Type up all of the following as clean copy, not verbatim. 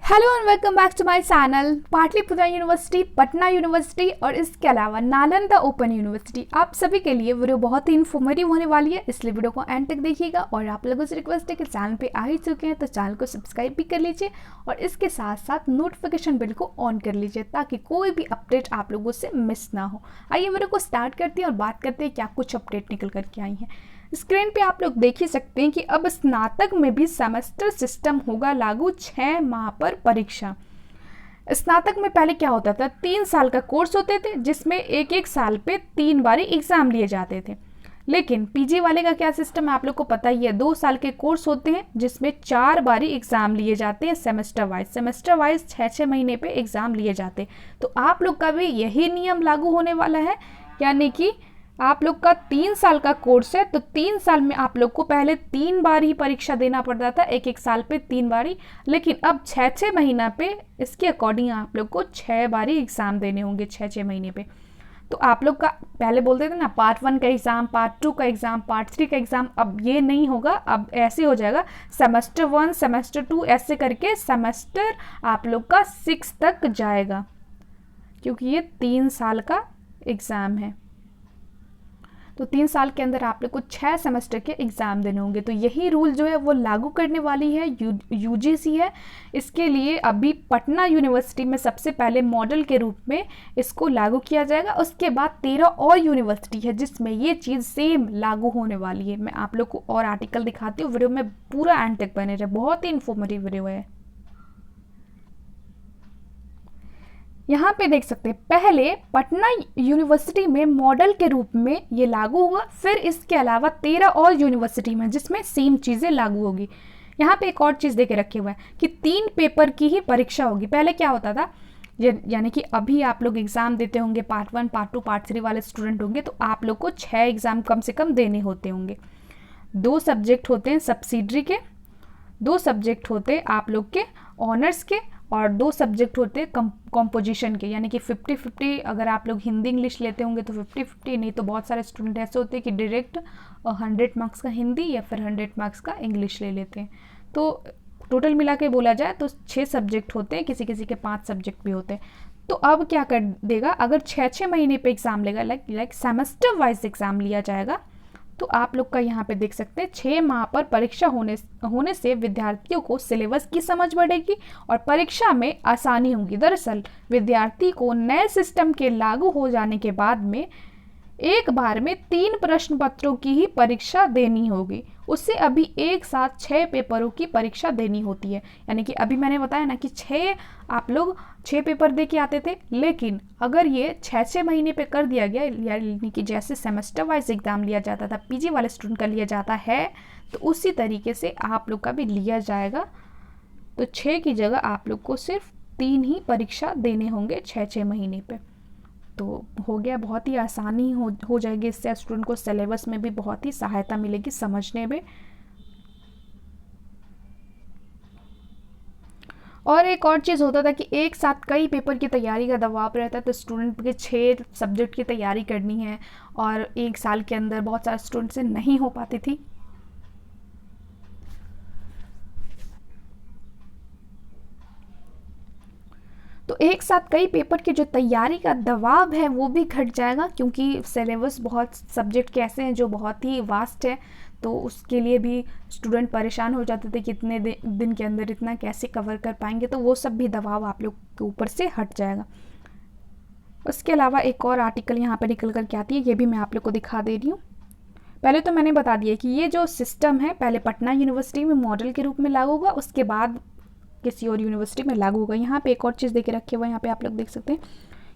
Hello and welcome back to my channel. Pataliputra university, Patna university और इसके अलावा नालंदा ओपन यूनिवर्सिटी, आप सभी के लिए वीडियो बहुत ही इन्फॉर्मेटिव होने वाली है, इसलिए वीडियो को एंड तक देखिएगा। और आप लोगों से रिक्वेस्ट है कि चैनल पे आ ही चुके हैं तो चैनल को सब्सक्राइब भी कर लीजिए और इसके साथ साथ नोटिफिकेशन बिल को ऑन कर लीजिए ताकि कोई भी अपडेट आप लोगों से मिस ना हो। आइए वीडियो को स्टार्ट करते हैं और बात करते हैं क्या कुछ अपडेट निकल करके आई हैं। स्क्रीन पे आप लोग देख ही सकते हैं कि अब स्नातक में भी सेमेस्टर सिस्टम होगा लागू, 6 माह पर परीक्षा। स्नातक में पहले क्या होता था, 3 साल का कोर्स होते थे जिसमें एक एक साल पे 3 बारी एग्जाम लिए जाते थे। लेकिन पीजी वाले का क्या सिस्टम है आप लोग को पता ही है, 2 साल के कोर्स होते हैं जिसमें 4 बारी एग्जाम लिए जाते हैं सेमेस्टर वाइज 6 महीने पे एग्जाम लिए जाते हैं। तो आप लोग का भी यही नियम लागू होने वाला है, यानी कि आप लोग का 3 साल का कोर्स है तो 3 साल में आप लोग को पहले 3 बार ही परीक्षा देना पड़ता था, एक एक साल पे 3 बारी। लेकिन अब 6 महीना पे इसके अकॉर्डिंग आप लोग को 6 बारी एग्जाम देने होंगे 6 महीने पे। तो आप लोग का पहले बोलते थे ना पार्ट 1 का एग्जाम, पार्ट 2 का एग्जाम, पार्ट 3 का एग्जाम, अब ये नहीं होगा। अब ऐसे हो जाएगा सेमेस्टर 1, सेमेस्टर 2 ऐसे करके सेमेस्टर आप लोग का 6 तक जाएगा, क्योंकि ये 3 साल का एग्जाम है। तो 3 साल के अंदर आप लोग को 6 सेमेस्टर के एग्ज़ाम देने होंगे। तो यही रूल जो है वो लागू करने वाली है यूजीसी है। इसके लिए अभी पटना यूनिवर्सिटी में सबसे पहले मॉडल के रूप में इसको लागू किया जाएगा। उसके बाद 13 और यूनिवर्सिटी है जिसमें ये चीज़ सेम लागू होने वाली है। मैं आप लोग को और आर्टिकल दिखाती हूँ, वीडियो में पूरा एंड तक बने रहे, बहुत ही इन्फॉर्मेटिव वीडियो है। यहाँ पे देख सकते हैं पहले पटना यूनिवर्सिटी में मॉडल के रूप में ये लागू हुआ, फिर इसके अलावा 13 और यूनिवर्सिटी में जिसमें सेम चीज़ें लागू होगी। यहाँ पे एक और चीज़ देके रखे हुआ है कि 3 पेपर की ही परीक्षा होगी। पहले क्या होता था, यानी कि अभी आप लोग एग्ज़ाम देते होंगे, पार्ट 1, पार्ट 2, पार्ट 3 वाले स्टूडेंट होंगे तो आप लोग को 6 एग्ज़ाम कम से कम देने होते होंगे। 2 सब्जेक्ट होते हैं सब्सिडरी के, 2 सब्जेक्ट होते हैं आप लोग के ऑनर्स के, और 2 सब्जेक्ट होते हैं कॉम्पोजिशन के, यानी कि 50-50। अगर आप लोग हिंदी इंग्लिश लेते होंगे तो 50-50, नहीं तो बहुत सारे स्टूडेंट ऐसे होते हैं कि डायरेक्ट 100 मार्क्स का हिंदी या फिर 100 मार्क्स का इंग्लिश ले लेते हैं। तो टोटल मिला के बोला जाए तो 6 सब्जेक्ट होते हैं, किसी किसी के 5 सब्जेक्ट भी होते हैं। तो अब क्या कर देगा, अगर 6 महीने पे एग्ज़ाम लेगा, लाइक सेमेस्टर वाइज एग्ज़ाम लिया जाएगा, तो आप लोग का यहाँ पे देख सकते हैं 6 माह पर परीक्षा होने से विद्यार्थियों को सिलेबस की समझ बढ़ेगी और परीक्षा में आसानी होगी। दरअसल विद्यार्थी को नए सिस्टम के लागू हो जाने के बाद में एक बार में 3 प्रश्न पत्रों की ही परीक्षा देनी होगी, उससे अभी एक साथ 6 पेपरों की परीक्षा देनी होती है। यानी कि अभी मैंने बताया ना कि आप लोग 6 पेपर दे के आते थे, लेकिन अगर ये 6 महीने पे कर दिया गया, यानी कि जैसे सेमेस्टर वाइज एग्जाम लिया जाता था, पीजी वाले स्टूडेंट का लिया जाता है, तो उसी तरीके से आप लोग का भी लिया जाएगा। तो 6 की जगह आप लोग को सिर्फ 3 ही परीक्षा देने होंगे 6 महीने पे। तो हो गया, बहुत ही आसानी हो जाएगी। इससे स्टूडेंट को सिलेबस में भी बहुत ही सहायता मिलेगी समझने में। और एक और चीज़ होता था कि एक साथ कई पेपर की तैयारी का दबाव रहता तो स्टूडेंट के 6 सब्जेक्ट की तैयारी करनी है और एक साल के अंदर बहुत सारे स्टूडेंट से नहीं हो पाती थी। तो एक साथ कई पेपर की जो तैयारी का दबाव है वो भी घट जाएगा, क्योंकि सिलेबस बहुत सब्जेक्ट के ऐसे हैं जो बहुत ही वास्ट है, तो उसके लिए भी स्टूडेंट परेशान हो जाते थे कि इतने दिन के अंदर इतना कैसे कवर कर पाएंगे। तो वो सब भी दबाव आप लोग के ऊपर से हट जाएगा। उसके अलावा एक और आर्टिकल यहाँ पर निकल कर के आती है, ये भी मैं आप लोग को दिखा दे रही हूँ। पहले तो मैंने बता दिया कि ये जो सिस्टम है पहले पटना यूनिवर्सिटी में मॉडल के रूप में लागू होगा, उसके बाद किसी और यूनिवर्सिटी में लागू होगा। यहाँ पे एक और चीज़ देके रखे हुआ है, यहाँ पे आप लोग देख सकते हैं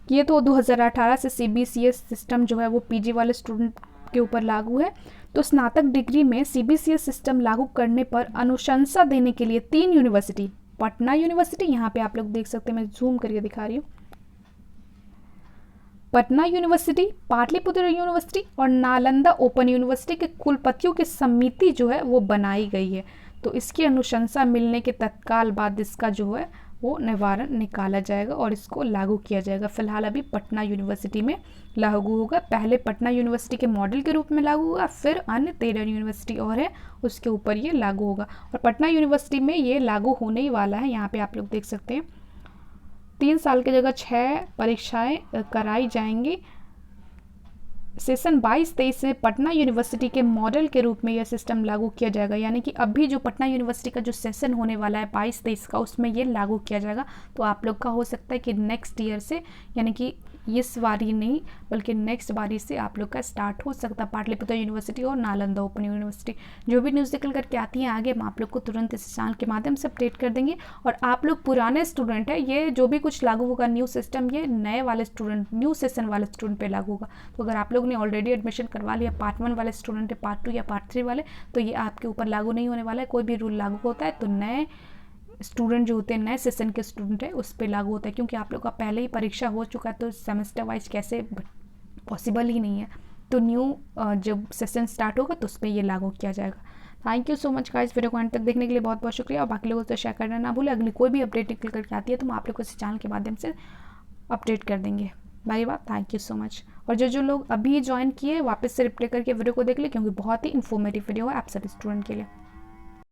कि ये तो 2018 से CBCS सिस्टम जो है वो पीजी वाले स्टूडेंट के ऊपर लागू है। तो स्नातक डिग्री में CBCS सिस्टम लागू करने पर अनुशंसा देने के लिए 3 यूनिवर्सिटी, पटना यूनिवर्सिटी, यहाँ पे आप लोग देख सकते हैं, मैं जूम करके दिखा रही हूँ, पटना यूनिवर्सिटी, पाटलिपुत्र यूनिवर्सिटी और नालंदा ओपन यूनिवर्सिटी के कुलपतियों की समिति जो है वो बनाई गई है। तो इसकी अनुशंसा मिलने के तत्काल बाद इसका जो है वो निवारण निकाला जाएगा और इसको लागू किया जाएगा। फिलहाल अभी पटना यूनिवर्सिटी में लागू होगा। पहले पटना यूनिवर्सिटी के मॉडल के रूप में लागू होगा, फिर अन्य 13 यूनिवर्सिटी और है उसके ऊपर ये लागू होगा। और पटना यूनिवर्सिटी में ये लागू होने ही वाला है। यहाँ पे आप लोग देख सकते हैं 3 साल की जगह 6 परीक्षाएं कराई जाएंगी। सेशन 22-23 में पटना यूनिवर्सिटी के मॉडल के रूप में यह सिस्टम लागू किया जाएगा। यानी कि अभी जो पटना यूनिवर्सिटी का जो सेशन होने वाला है 22-23 का, उसमें ये लागू किया जाएगा। तो आप लोग का हो सकता है कि नेक्स्ट ईयर से, यानी कि इस बारी नहीं बल्कि नेक्स्ट बारी से आप लोग का स्टार्ट हो सकता है पाटलिपुत्र यूनिवर्सिटी और नालंदा ओपन यूनिवर्सिटी। जो भी न्यूज़ निकल करके आती है आगे, हम आप लोग को तुरंत इस चैनल के माध्यम से अपडेट कर देंगे। और आप लोग पुराने स्टूडेंट हैं, ये जो भी कुछ लागू होगा न्यू सिस्टम, ये नए वाले स्टूडेंट, न्यू सेशन वाले स्टूडेंट पे लागू होगा। तो अगर आप लोग ने ऑलरेडी एडमिशन करवा लिया, पार्ट 1 वाले स्टूडेंट है, पार्ट 2 या पार्ट 3 वाले, तो ये आपके ऊपर लागू नहीं होने वाला है। कोई भी रूल लागू होता है तो नए स्टूडेंट जो होते हैं, नए सेशन के स्टूडेंट है, उस पर लागू होता है। क्योंकि आप लोग का पहले ही परीक्षा हो चुका है तो सेमेस्टर वाइज कैसे, पॉसिबल ही नहीं है। तो न्यू जब सेशन स्टार्ट होगा तो उस पर ये लागू किया जाएगा। Thank you so much guys, video को अंत तक देखने के लिए बहुत बहुत शुक्रिया। और बाकी लोगों से शेयर करना ना भूलें। अगली कोई भी अपडेट निकल करके आती है तो हम आप लोग को इस चैनल के माध्यम से अपडेट कर देंगे। Bye bye, thank you so much. और जो लोग अभी ज्वाइन किए वापस से रिप्ले करके वीडियो को देख ले, क्योंकि बहुत ही इन्फॉर्मेटिव वीडियो है आप सभी स्टूडेंट के लिए।